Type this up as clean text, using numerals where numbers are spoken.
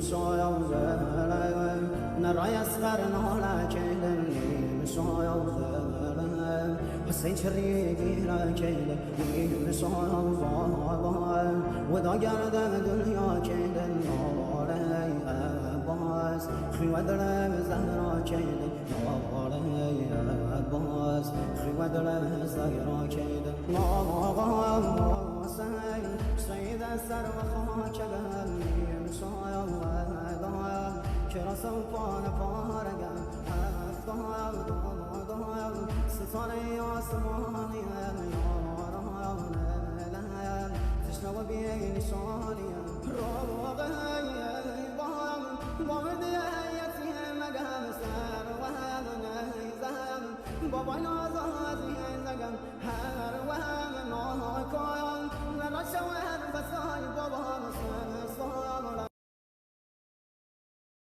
شایم زلم نرای اسقر ناله کلم شایم زلم حسین چریگی را کلم شایم زلم ودا گردم دنیا کلم ناله عباس خیوه دلم زهرا کلم ناله عباس خیوه دلم زهرا کلم ناله سید سر و خاک بهم شایم دایم کرا سوپان پارگم هفتایم دایم ستاره آسمانیم یارایم نلیم تشنه و بی نشانیم راغم